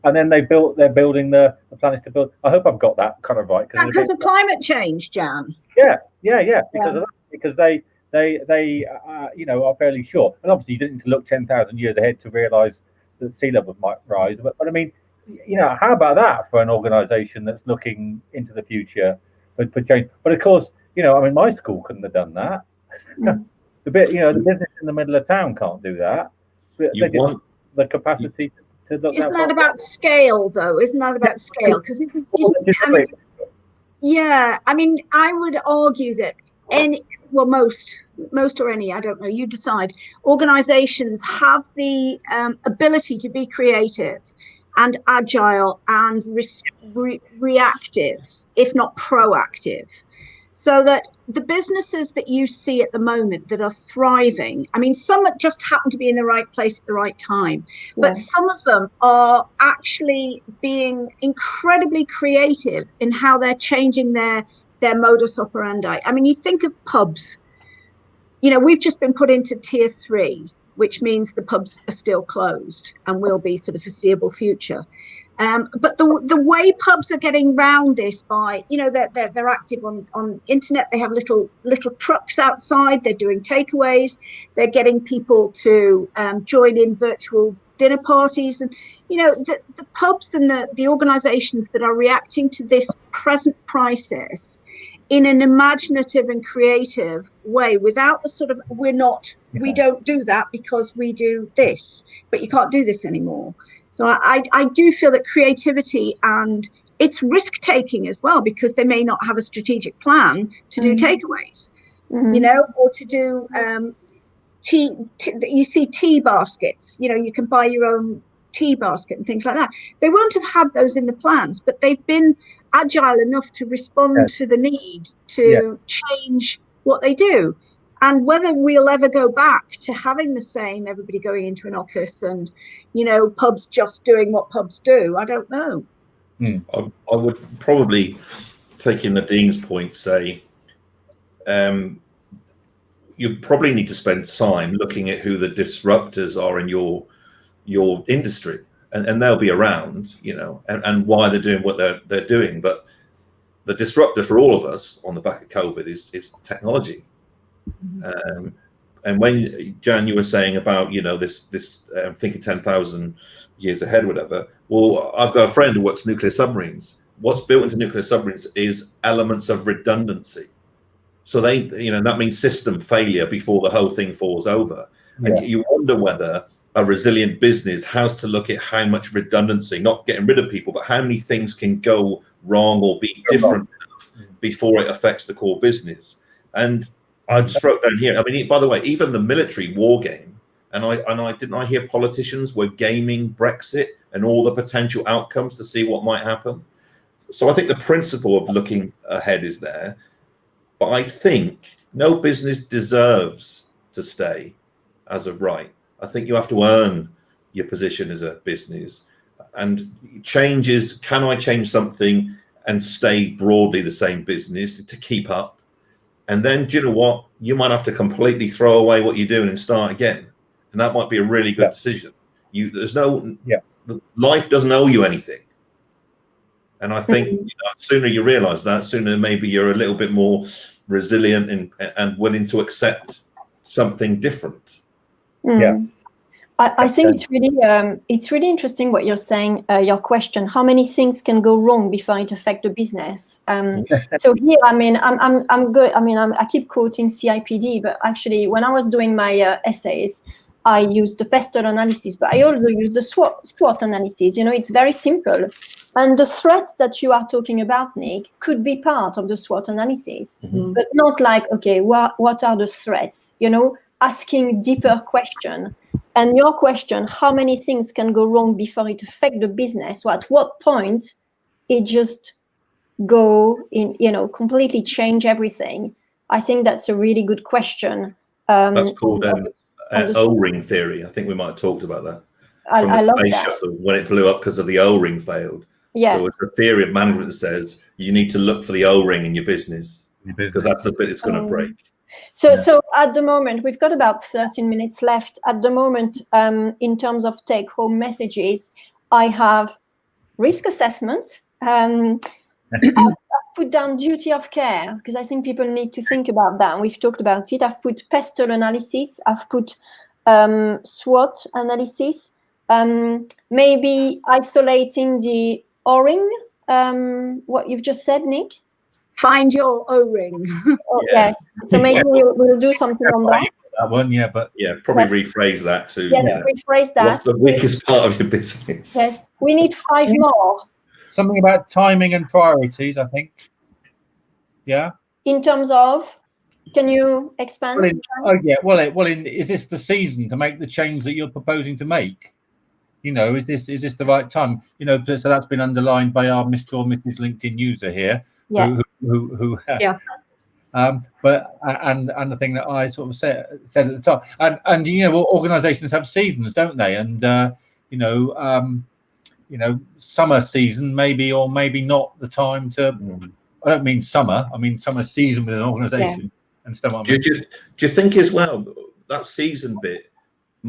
And then they're building the plan is to build. I hope I've got that kind of right. Because of climate change, Jan. Yeah. Because of that, because they are fairly sure. And obviously, you didn't need to look 10,000 years ahead to realise that sea levels might rise. But I mean, how about that for an organisation that's looking into the future for change? But of course, my school couldn't have done that. The business in the middle of town can't do that. They want the capacity to look. Isn't that about scale, though? Isn't that about scale? Because I would argue that most or any, I don't know, you decide, organizations have the ability to be creative and agile and reactive, if not proactive, so that the businesses that you see at the moment that are thriving, I mean, some just happen to be in the right place at the right time, but some of them are actually being incredibly creative in how they're changing their modus operandi. I mean, you think of pubs, we've just been put into tier 3, which means the pubs are still closed and will be for the foreseeable future. But the way pubs are getting round this by, they're active on internet. They have little trucks outside. They're doing takeaways. They're getting people to join in virtual dinner parties. And, the pubs and the organizations that are reacting to this present crisis in an imaginative and creative way, without the sort of, we don't do that because we do this, but you can't do this anymore. So I do feel that creativity, and it's risk taking as well, because they may not have a strategic plan to do takeaways, you know, or to do tea. You see tea baskets, you know, you can buy your own tea basket and things like that. They won't have had those in the plans, but they've been agile enough to respond to the need to change what they do. And whether we'll ever go back to having the same, everybody going into an office and, you know, pubs just doing what pubs do, I don't know. I would probably, taking Nadine's point, say you probably need to spend time looking at who the disruptors are in your industry, and they'll be around, you know, and why they're doing what they're doing. But the disruptor for all of us on the back of COVID is technology. And when Jan, you were saying about, you know, this thinking 10,000 years ahead, whatever. Well, I've got a friend who works nuclear submarines. What's built into nuclear submarines is elements of redundancy. So they, you know, that means system failure before the whole thing falls over. And you wonder whether a resilient business has to look at how much redundancy, not getting rid of people, but how many things can go wrong or be different enough before it affects the core business. And I just wrote down here, I mean, by the way, even the military war game, and I hear politicians were gaming Brexit and all the potential outcomes to see what might happen. So I think the principle of looking ahead is there, but I think no business deserves to stay as of right. I think you have to earn your position as a business, and change is, can I change something and stay broadly the same business to keep up? And then, do you know what? You might have to completely throw away what you're doing and start again. And that might be a really good decision. There's no, life doesn't owe you anything. And I think, you know, sooner you realize that, sooner maybe you're a little bit more resilient and willing to accept something different. I think it's really interesting what you're saying. Your question: how many things can go wrong before it affect the business? So here, I mean, I'm good. I mean, I keep quoting CIPD, but actually, when I was doing my essays, I used the pestle analysis, but I also used the SWOT analysis. You know, it's very simple, and the threats that you are talking about, Nick, could be part of the SWOT analysis, but not like, okay, what are the threats? You know, asking deeper question. And your question, how many things can go wrong before it affect the business? So at what point it just go in, you know, completely change everything? I think that's a really good question. That's called O-ring theory. I think we might have talked about that. From I the love space that. shuttle, when it blew up because of the O-ring failed. Yeah. So it's a theory of management that says you need to look for the O-ring in your business, because that's the bit that's going to break. So at the moment, we've got about 13 minutes left. At the moment, in terms of take-home messages, I have risk assessment. I've put down duty of care, because I think people need to think about that. We've talked about it. I've put pestle analysis. I've put SWOT analysis. Maybe isolating the O-ring, what you've just said, Nick. Find your O-ring. Yeah. So maybe we'll do something on that. That one, probably rephrase that too. Yes, rephrase that. What's the weakest part of your business? Yes, we need 5 more. Something about timing and priorities, I think. Yeah. In terms of, can you expand? Is this the season to make the change that you're proposing to make? You know, is this the right time? You know, so that's been underlined by our Mr. or Mrs. LinkedIn user here. Yeah. But the thing that I sort of said at the top, and you know, organisations have seasons, don't they? And summer season maybe or maybe not the time to. I don't mean summer. I mean summer season with an organisation and stuff. Do you think as well that season bit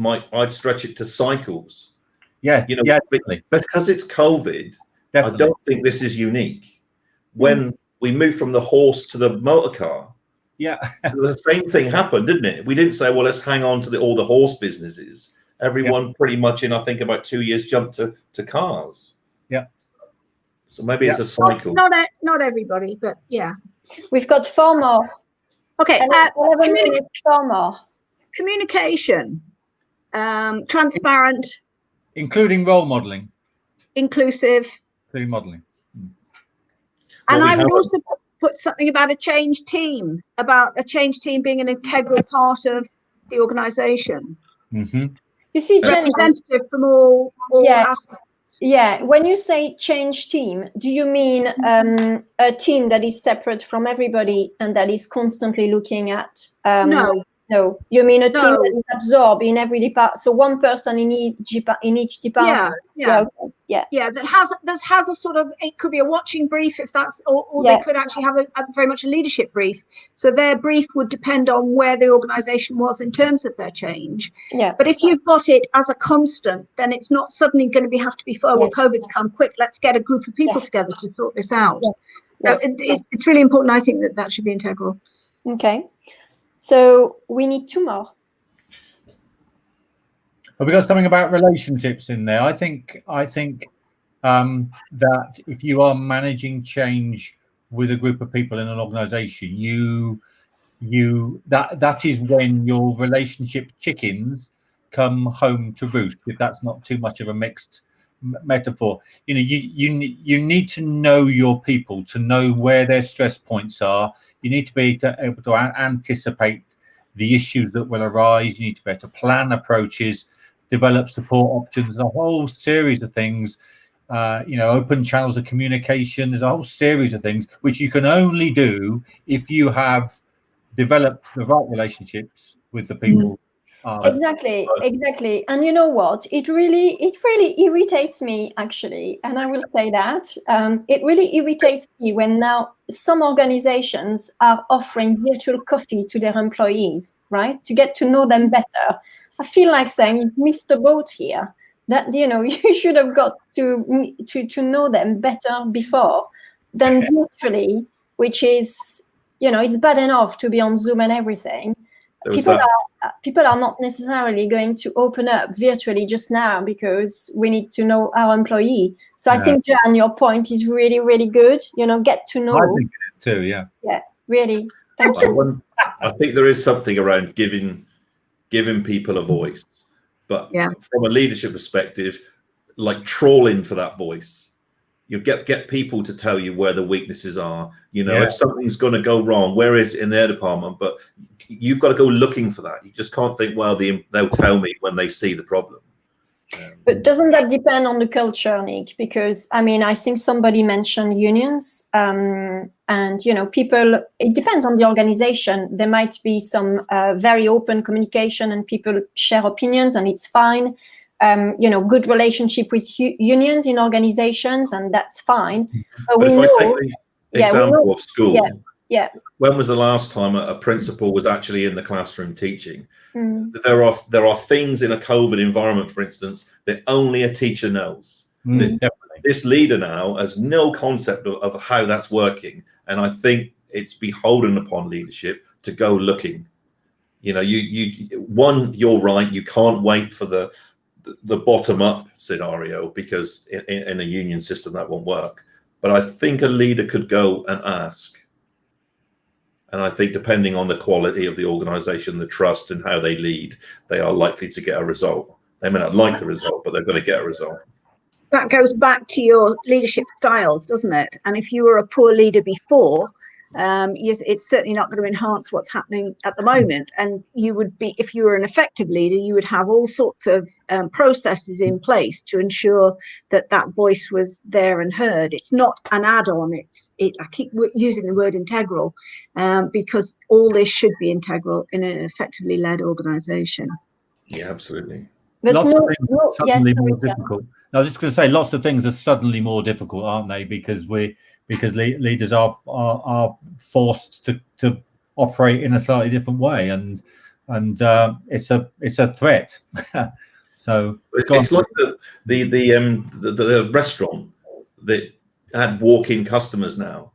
I'd stretch it to cycles? Yeah, you know, definitely. Because it's COVID. Definitely. I don't think this is unique. When we moved from the horse to the motor car, the same thing happened, didn't it? We didn't say, well, let's hang on to all the horse businesses. Everyone pretty much in, I think, about 2 years jumped to cars. Yeah. So maybe it's a cycle. Not everybody, but yeah. We've got 4 more. Okay. 11 minutes, 4 more. Communication, transparent, including role modeling. Inclusive. Including modeling. And I would also put something about a change team being an integral part of the organisation. Mm-hmm. You see, Jenny, representative from all aspects. Yeah, when you say change team, do you mean a team that is separate from everybody and that is constantly looking at? No, you mean a team that is absorbed in every department. So one person in each department. That has a sort of, it could be a watching brief if that's, or they could actually have a very much a leadership brief. So their brief would depend on where the organisation was in terms of their change. Yeah. But if you've got it as a constant, then it's not suddenly going to have to be, well, COVID's come, quick, let's get a group of people together to sort this out. So it's really important, I think, that should be integral. Okay. So we need 2 more. Have we got something about relationships in there? I think that if you are managing change with a group of people in an organization, that is when your relationship chickens come home to roost, if that's not too much of a mixed metaphor. You know, you need to know your people, to know where their stress points are. You need to be able to anticipate the issues that will arise. You need to be able to plan approaches, develop support options, a whole series of things. Open channels of communication. There's a whole series of things which you can only do if you have developed the right relationships with the people. Exactly. And you know what? It really irritates me, actually. And I will say that it really irritates me when now some organizations are offering virtual coffee to their employees, right? To get to know them better. I feel like saying you've missed the boat here. That, you should have got to know them better before than virtually, which is, it's bad enough to be on Zoom and everything. People are not necessarily going to open up virtually just now because we need to know our employee. So I think, Jan, your point is really, really good. Get to know. I think it is too, yeah. Yeah, really. Thank you. I think there is something around giving people a voice, but from a leadership perspective, like trawling for that voice. You get people to tell you where the weaknesses are. If something's going to go wrong, where is it in their department? But you've got to go looking for that. You just can't think, well, they'll tell me when they see the problem. But doesn't that depend on the culture, Nick? Because, I think somebody mentioned unions and, people, it depends on the organization. There might be some very open communication and people share opinions and it's fine. Good relationship with unions in organizations, and that's fine. But if I take the example of school, when was the last time a principal was actually in the classroom teaching? There are things in a COVID environment, for instance, that only a teacher knows. This leader now has no concept of how that's working, and I think it's beholden upon leadership to go looking. You're right. You can't wait for the bottom-up scenario because in a union system that won't work. But I think a leader could go and ask. And I think depending on the quality of the organization, the trust and how they lead, they are likely to get a result. They may not like the result, but they're going to get a result. That goes back to your leadership styles, doesn't it? And if you were a poor leader before, it's certainly not going to enhance what's happening at the moment. And you would be, if you were an effective leader, you would have all sorts of processes in place to ensure that voice was there and heard. It's not an add-on. I keep using the word integral because all this should be integral in an effectively led organization. Yeah, absolutely. But lots of things are suddenly more difficult. I was just going to say, lots of things are suddenly more difficult, aren't they? Because leaders are forced to operate in a slightly different way, and it's a threat. So it's like the restaurant that had walk-in customers now,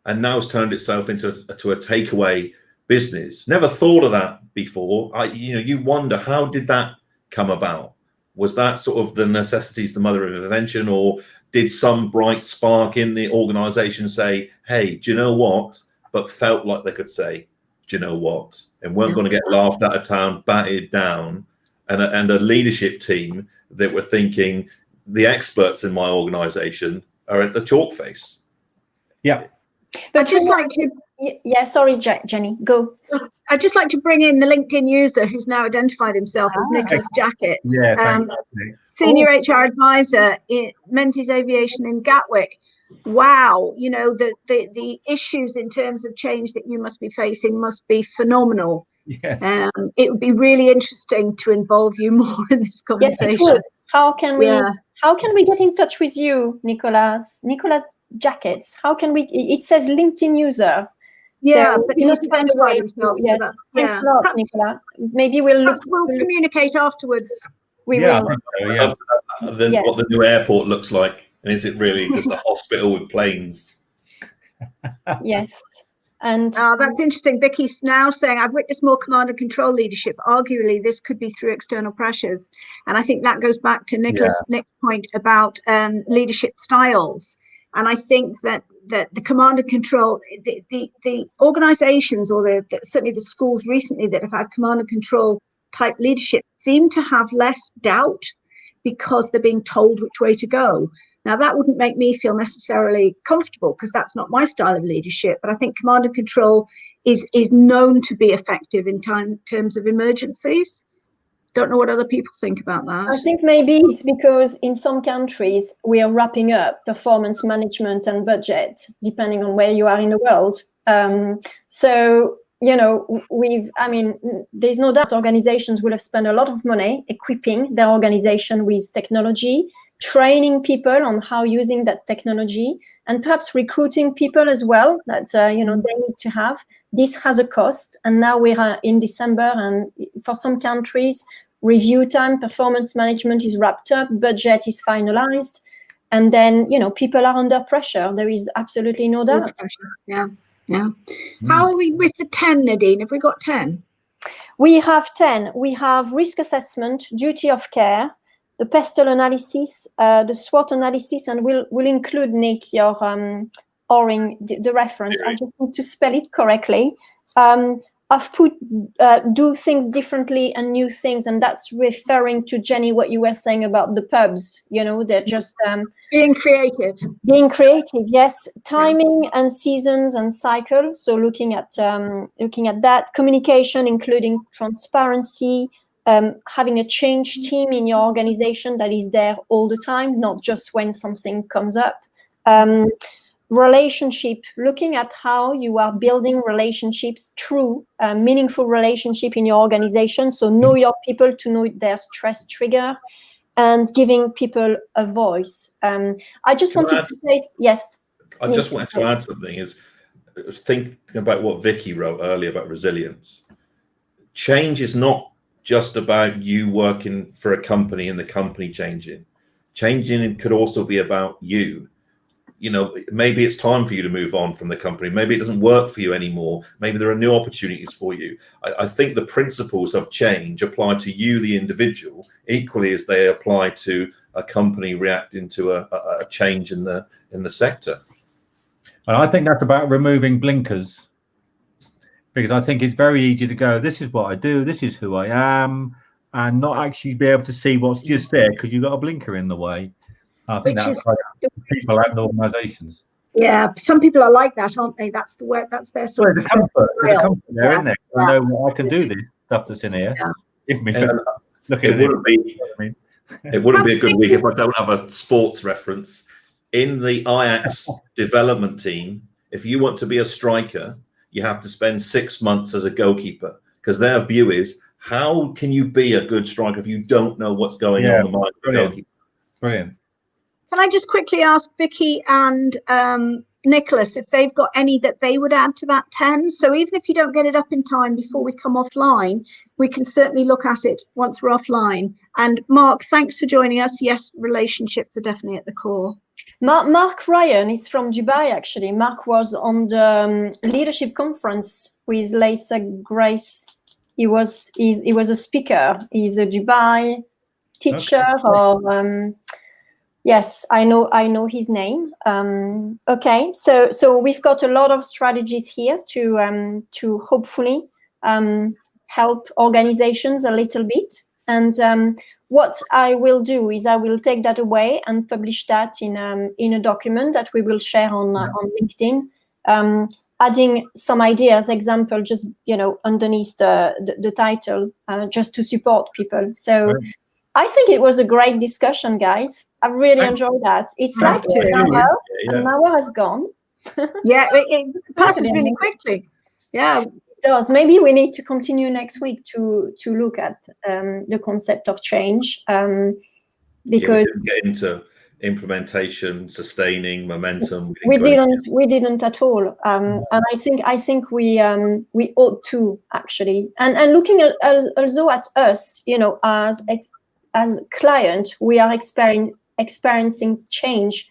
and now has turned itself into a takeaway business. Never thought of that before. You wonder, how did that come about? Was that sort of the necessities, the mother of invention, or did some bright spark in the organization say, hey, do you know what? But felt like they could say, do you know what? And weren't going to get laughed out of town, batted down, and a leadership team that were thinking the experts in my organization are at the chalk face. Yeah. But I'd just like to... Yeah, sorry, Jenny, go. I'd just like to bring in the LinkedIn user who's now identified himself as Nicholas Jackets. Yeah, Senior HR advisor in Menzies Aviation in Gatwick. Wow, you know, the issues in terms of change that you must be facing must be phenomenal. Yes. It would be really interesting to involve you more in this conversation. Yes, it would. How can we get in touch with you, Nicholas Jackets? How can we? It says LinkedIn user. Yeah, so but he's identified himself. Yes, so thanks a lot, Nicola. Maybe we'll communicate afterwards. We will. What the new airport looks like, and is it really just a hospital with planes? Yes. And that's interesting. Vicky's now saying, I've witnessed more command and control leadership. Arguably, this could be through external pressures. And I think that goes back to Nick's point about leadership styles. And I think that the command and control, the organizations, or certainly the schools recently that have had command and control type leadership, seem to have less doubt because they're being told which way to go. Now, that wouldn't make me feel necessarily comfortable because that's not my style of leadership. But I think command and control is known to be effective in terms of emergencies. Don't know what other people think about that. I think maybe it's because in some countries we are wrapping up performance management and budget, depending on where you are in the world. So, you know, there's no doubt organizations will have spent a lot of money equipping their organization with technology, training people on how using that technology, and perhaps recruiting people as well that, they need to have. This has a cost. And now we are in December, and for some countries, review time, performance management is wrapped up, budget is finalized, and then, people are under pressure. There is absolutely no doubt. Yeah. How are we with the 10, Nadine? Have we got 10? We have 10. We have risk assessment, duty of care, the pestle analysis, the SWOT analysis, and we'll include, Nick, your ORING, the reference. I just need to spell it correctly. I've put do things differently and new things, and that's referring to, Jenny, what you were saying about the pubs. They're just being creative. Being creative, yes. Timing and seasons and cycle. So looking at that, communication, including transparency, having a change team in your organization that is there all the time, not just when something comes up. Relationship, looking at how you are building relationships, true, meaningful relationship in your organization. So know your people to know their stress trigger, and giving people a voice. I just wanted to say, yes. I just wanted to add something, is thinking about what Vicky wrote earlier about resilience. Change is not just about you working for a company and the company changing. Changing could also be about you. Maybe it's time for you to move on from the company. Maybe it doesn't work for you anymore. Maybe there are new opportunities for you. I think the principles of change apply to you, the individual, equally as they apply to a company reacting to a change in the sector. And I think that's about removing blinkers, because I think it's very easy to go, this is what I do, this is who I am, and not actually be able to see what's just there because you've got a blinker in the way. I think that's like people and organisations. Yeah, some people are like that, aren't they? That's the way. That's their sort of comfort. There's a comfort there, isn't there? I know I can do this stuff that's in here. It wouldn't be a good week if I don't have a sports reference. In the Ajax development team, if you want to be a striker, you have to spend 6 months as a goalkeeper, because their view is, how can you be a good striker if you don't know what's going on in the mind of the goalkeeper? Brilliant. Can I just quickly ask Vicky and Nicholas if they've got any that they would add to that 10? So even if you don't get it up in time before we come offline, we can certainly look at it once we're offline. And Mark, thanks for joining us. Yes, relationships are definitely at the core. Mark Ryan is from Dubai, actually. Mark was on the leadership conference with Lisa Grace. He was a speaker. He's a Dubai teacher, yes, I know his name. Okay, so we've got a lot of strategies here to hopefully help organizations a little bit. And what I will do is I will take that away and publish that in a document that we will share on LinkedIn, adding some ideas, example, just underneath the title, just to support people. So I think it was a great discussion, guys. I really enjoyed that. It's like an hour has gone. Yeah, it passes really quickly. Yeah. It does. Maybe we need to continue next week to look at the concept of change, because we didn't get into implementation, sustaining momentum. We didn't at all. And I think we ought to, actually. And looking at also at us, as client, we are experiencing change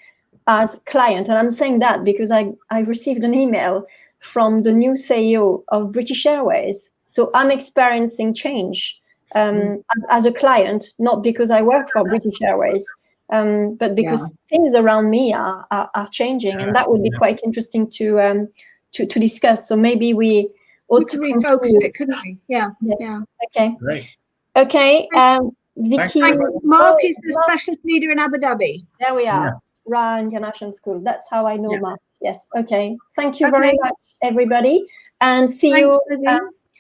as client. And I'm saying that because I received an email from the new CEO of British Airways. So I'm experiencing change as a client, not because I work for British Airways, but because things around me are changing, and that would be quite interesting to discuss. So maybe we ought to refocus it, couldn't we? Yeah. Yes. Yeah. Okay. Great. Okay. Vicky, Mark is the specialist leader in Abu Dhabi. There we are. Ra International School. That's how I know Mark. Yes. Okay. Thank you very much, everybody, and see you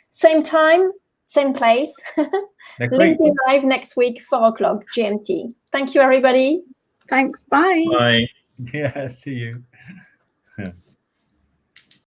same time, same place. LinkedIn Live next week, 4:00 GMT. Thank you, everybody. Thanks. Bye. Bye. Yeah. See you.